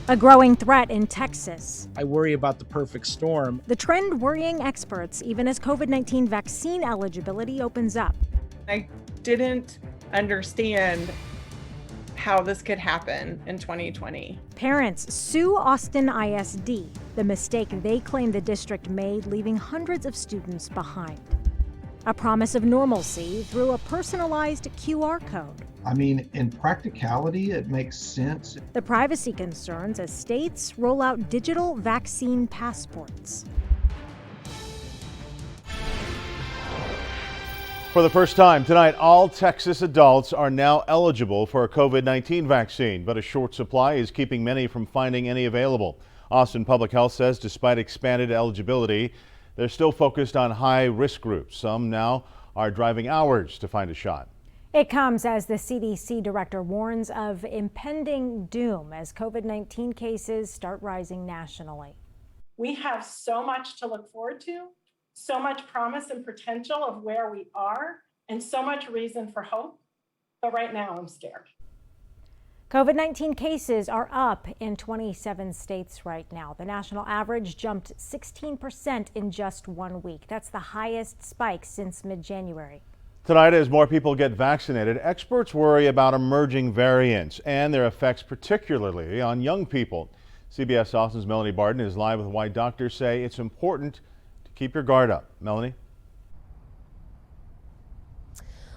A growing threat in Texas. I worry about the perfect storm. The trend worrying experts even as COVID-19 vaccine eligibility opens up. I didn't understand how this could happen in 2020. Parents sue Austin ISD, the mistake they claim the district made, leaving hundreds of students behind. A promise of normalcy through a personalized QR code. I mean, in practicality, it makes sense. The privacy concerns as states roll out digital vaccine passports. For the first time tonight, all Texas adults are now eligible for a COVID-19 vaccine, but a short supply is keeping many from finding any available. Austin Public Health says despite expanded eligibility, they're still focused on high-risk groups. Some now are driving hours to find a shot. It comes as the CDC director warns of impending doom as COVID-19 cases start rising nationally. We have so much to look forward to, so much promise and potential of where we are, and so much reason for hope. But right now, I'm scared. COVID-19 cases are up in 27 states right now. The national average jumped 16% in just 1 week. That's the highest spike since mid-January. Tonight, as more people get vaccinated, experts worry about emerging variants and their effects, particularly on young people. CBS Austin's Melanie Barton is live with why doctors say it's important to keep your guard up. Melanie?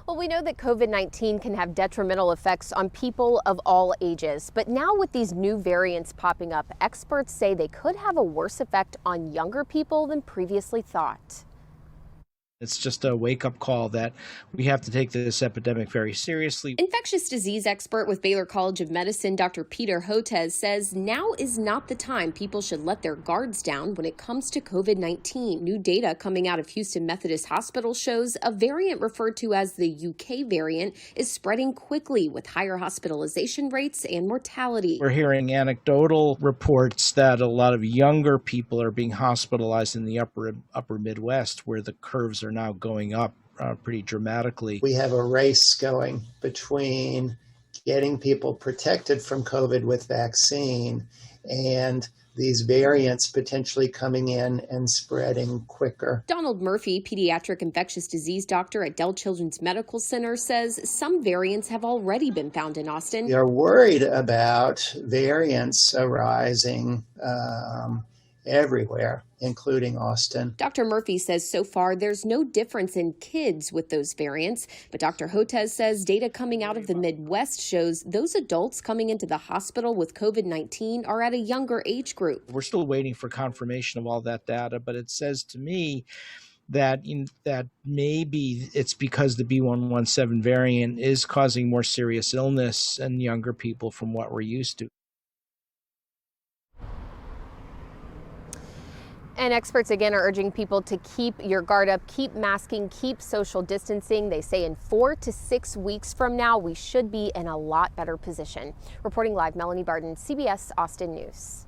Well, we know that COVID-19 can have detrimental effects on people of all ages. But now with these new variants popping up, experts say they could have a worse effect on younger people than previously thought. It's just a wake-up call that we have to take this epidemic very seriously. Infectious disease expert with Baylor College of Medicine, Dr. Peter Hotez, says now is not the time people should let their guards down when it comes to COVID-19. New data coming out of Houston Methodist Hospital shows a variant referred to as the UK variant is spreading quickly with higher hospitalization rates and mortality. We're hearing anecdotal reports that a lot of younger people are being hospitalized in the upper Midwest, where the curves are now going up pretty dramatically. We have a race going between getting people protected from COVID with vaccine and these variants potentially coming in and spreading quicker. Donald Murphy, pediatric infectious disease doctor at Dell Children's Medical Center, says some variants have already been found in Austin. They're worried about variants arising everywhere, including Austin. Dr. Murphy says so far there's no difference in kids with those variants, but Dr. Hotez says data coming out of the Midwest shows those adults coming into the hospital with COVID-19 are at a younger age group. We're still waiting for confirmation of all that data, but it says to me that maybe it's because the B.1.1.7 variant is causing more serious illness in younger people from what we're used to. And experts again are urging people to keep your guard up, keep masking, keep social distancing. They say in 4 to 6 weeks from now, we should be in a lot better position. Reporting live, Melanie Barton, CBS Austin News.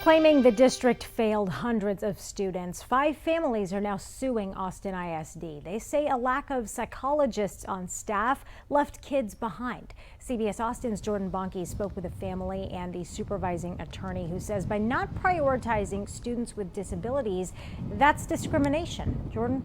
Claiming the district failed hundreds of students, 5 families are now suing Austin ISD. They say a lack of psychologists on staff left kids behind. CBS Austin's Jordan Bonke spoke with a family and the supervising attorney who says by not prioritizing students with disabilities, that's discrimination. Jordan?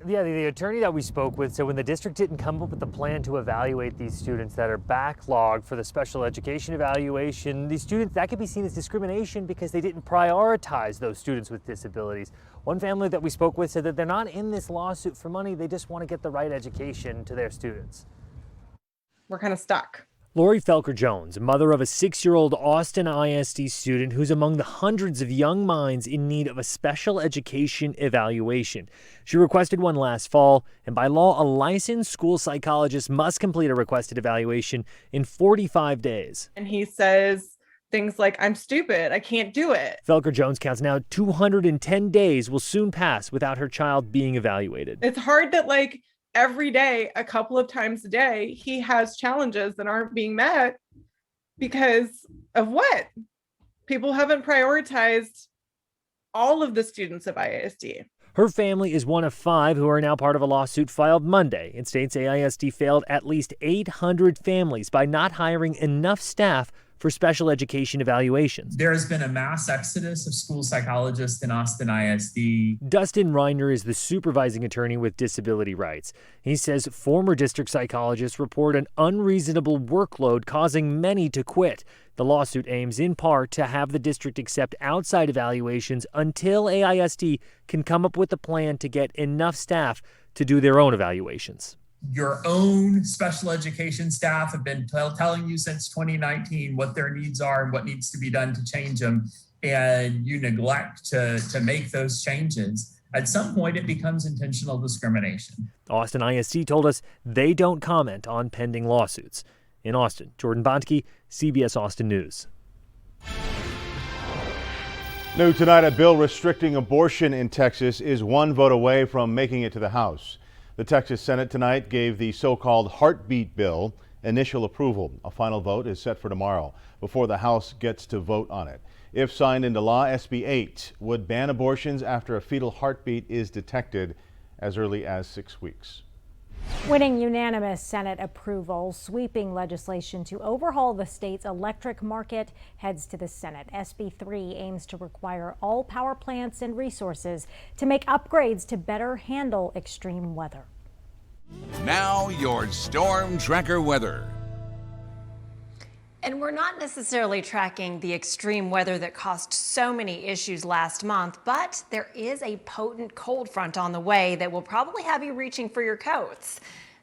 Yeah, the attorney that we spoke with said when the district didn't come up with a plan to evaluate these students that are backlogged for the special education evaluation, these students, that could be seen as discrimination because they didn't prioritize those students with disabilities. One family that we spoke with said that they're not in this lawsuit for money, they just want to get the right education to their students. We're kind of stuck. Lori Felker-Jones, mother of a 6-year-old Austin ISD student who's among the hundreds of young minds in need of a special education evaluation. She requested one last fall, and by law, a licensed school psychologist must complete a requested evaluation in 45 days. And he says things like, I'm stupid, I can't do it. Felker-Jones counts now 210 days will soon pass without her child being evaluated. It's hard that every day, a couple of times a day, he has challenges that aren't being met because of what? People haven't prioritized all of the students of ISD. Her family is one of 5 who are now part of a lawsuit filed Monday. It states AISD failed at least 800 families by not hiring enough staff for special education evaluations. There has been a mass exodus of school psychologists in Austin ISD. Dustin Reiner is the supervising attorney with Disability Rights. He says former district psychologists report an unreasonable workload causing many to quit. The lawsuit aims in part to have the district accept outside evaluations until AISD can come up with a plan to get enough staff to do their own evaluations. Your own special education staff have been telling you since 2019 what their needs are and what needs to be done to change them, and you neglect to make those changes. At some point, it becomes intentional discrimination. Austin ISD told us they don't comment on pending lawsuits. In Austin, Jordan Bontke, CBS Austin News. New tonight, a bill restricting abortion in Texas is one vote away from making it to the House. The Texas Senate tonight gave the so-called heartbeat bill initial approval. A final vote is set for tomorrow before the House gets to vote on it. If signed into law, SB 8 would ban abortions after a fetal heartbeat is detected as early as 6 weeks. Winning unanimous Senate approval, sweeping legislation to overhaul the state's electric market heads to the Senate. SB 3 aims to require all power plants and resources to make upgrades to better handle extreme weather. Now your Storm Tracker weather. And we're not necessarily tracking the extreme weather that caused so many issues last month, but there is a potent cold front on the way that will probably have you reaching for your coats.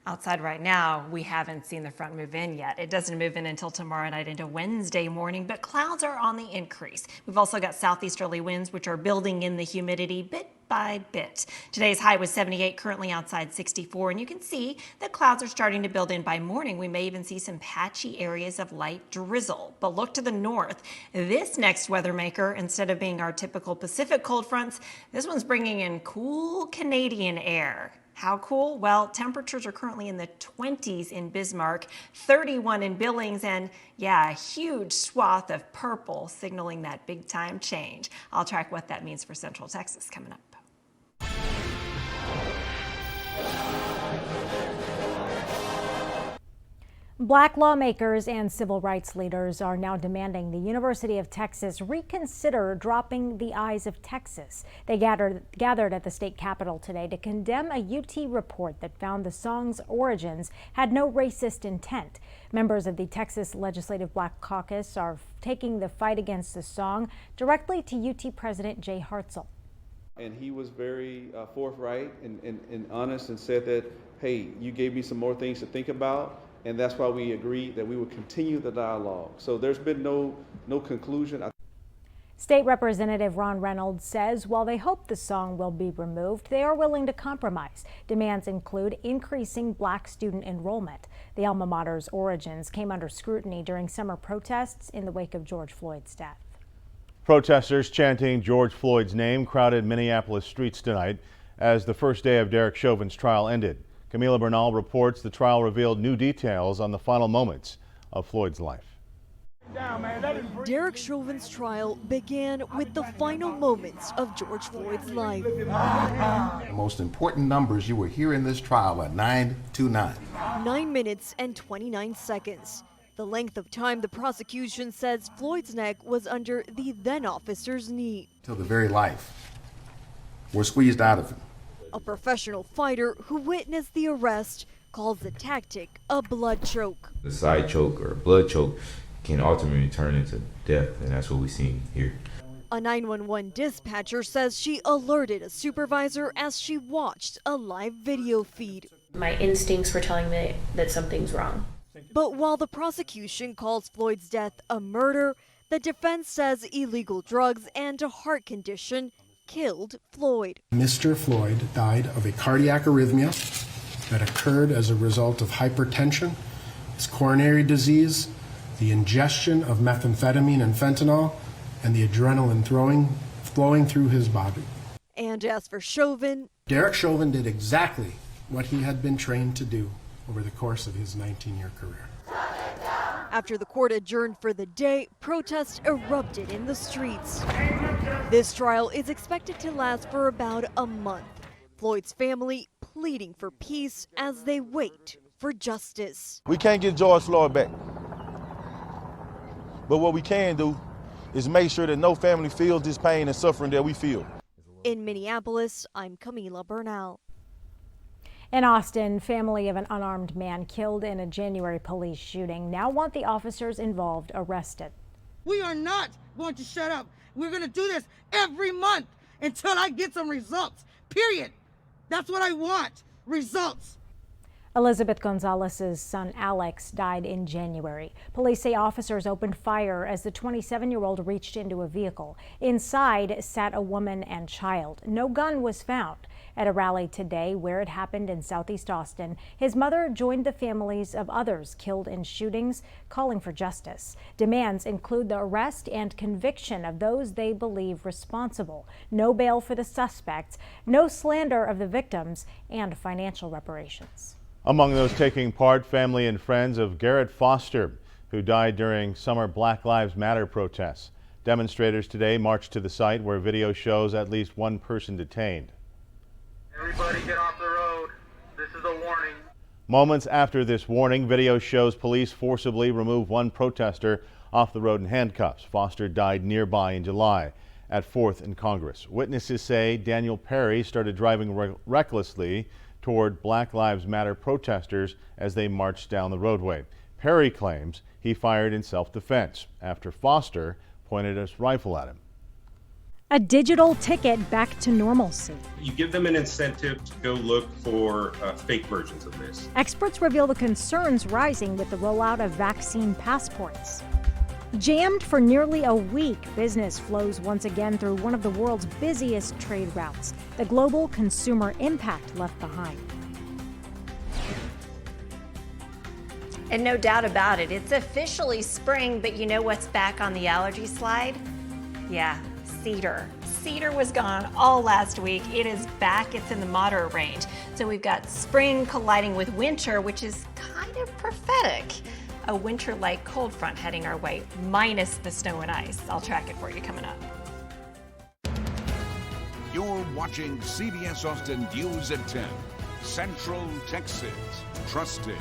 Outside right now, we haven't seen the front move in yet. It doesn't move in until tomorrow night into Wednesday morning, but clouds are on the increase. We've also got southeasterly winds, which are building in the humidity bit by bit. Today's high was 78, currently outside 64, and you can see that clouds are starting to build in by morning. We may even see some patchy areas of light drizzle. But look to the north. This next weather maker, instead of being our typical Pacific cold fronts, this one's bringing in cool Canadian air. How cool? Well, temperatures are currently in the 20s in Bismarck, 31 in Billings, and yeah, a huge swath of purple signaling that big time change. I'll track what that means for Central Texas coming up. Black lawmakers and civil rights leaders are now demanding the University of Texas reconsider dropping the Eyes of Texas. They gathered at the state capitol today to condemn a UT report that found the song's origins had no racist intent. Members of the Texas Legislative Black Caucus are taking the fight against the song directly to UT President Jay Hartzell. And he was very forthright and honest and said that, hey, you gave me some more things to think about. And that's why we agreed that we would continue the dialogue. So there's been no conclusion. State Representative Ron Reynolds says while they hope the song will be removed, they are willing to compromise. Demands include increasing black student enrollment. The alma mater's origins came under scrutiny during summer protests in the wake of George Floyd's death. Protesters chanting George Floyd's name crowded Minneapolis streets tonight as the first day of Derek Chauvin's trial ended. Camila Bernal reports the trial revealed new details on the final moments of Floyd's life. Derek Chauvin's trial began with the final moments of George Floyd's life. The most important numbers you will hear in this trial are 929. 9 minutes and 29 seconds. The length of time the prosecution says Floyd's neck was under the then officer's knee. Till the very life were squeezed out of him. A professional fighter who witnessed the arrest calls the tactic a blood choke. The side choke or blood choke can ultimately turn into death, and that's what we've seen here. A 911 dispatcher says she alerted a supervisor as she watched a live video feed. My instincts were telling me that something's wrong. But while the prosecution calls Floyd's death a murder, the defense says illegal drugs and a heart condition killed Floyd. Mr. Floyd died of a cardiac arrhythmia that occurred as a result of hypertension, his coronary disease, the ingestion of methamphetamine and fentanyl, and the adrenaline flowing through his body. And as for Chauvin, Derek Chauvin did exactly what he had been trained to do over the course of his 19-year career. After the court adjourned for the day, protests erupted in the streets. This trial is expected to last for about a month. Floyd's family pleading for peace as they wait for justice. We can't get George Floyd back. But what we can do is make sure that no family feels this pain and suffering that we feel. In Minneapolis, I'm Camila Bernal. In Austin, family of an unarmed man killed in a January police shooting now want the officers involved arrested. We are not going to shut up. We're going to do this every month until I get some results, period. That's what I want, results. Elizabeth Gonzalez's son Alex died in January. Police say officers opened fire as the 27-year-old reached into a vehicle. Inside sat a woman and child. No gun was found. At a rally today where it happened in Southeast Austin, his mother joined the families of others killed in shootings, calling for justice. Demands include the arrest and conviction of those they believe responsible, no bail for the suspects, no slander of the victims, and financial reparations. Among those taking part, family and friends of Garrett Foster, who died during summer Black Lives Matter protests. Demonstrators today marched to the site where video shows at least one person detained. Everybody get off the road. This is a warning. Moments after this warning, video shows police forcibly remove one protester off the road in handcuffs. Foster died nearby in July at 4th and Congress. Witnesses say Daniel Perry started driving recklessly toward Black Lives Matter protesters as they marched down the roadway. Perry claims he fired in self-defense after Foster pointed his rifle at him. A digital ticket back to normalcy. You give them an incentive to go look for fake versions of this. Experts reveal the concerns rising with the rollout of vaccine passports. Jammed for nearly a week, business flows once again through one of the world's busiest trade routes. The global consumer impact left behind. And no doubt about it, it's officially spring, but you know what's back on the allergy slide? Yeah, cedar. Cedar was gone all last week. It is back. It's in the moderate range. So we've got spring colliding with winter, which is kind of prophetic. A winter-like cold front heading our way, minus the snow and ice. I'll track it for you coming up. You're watching CBS Austin News at 10. Central Texas. Trusted.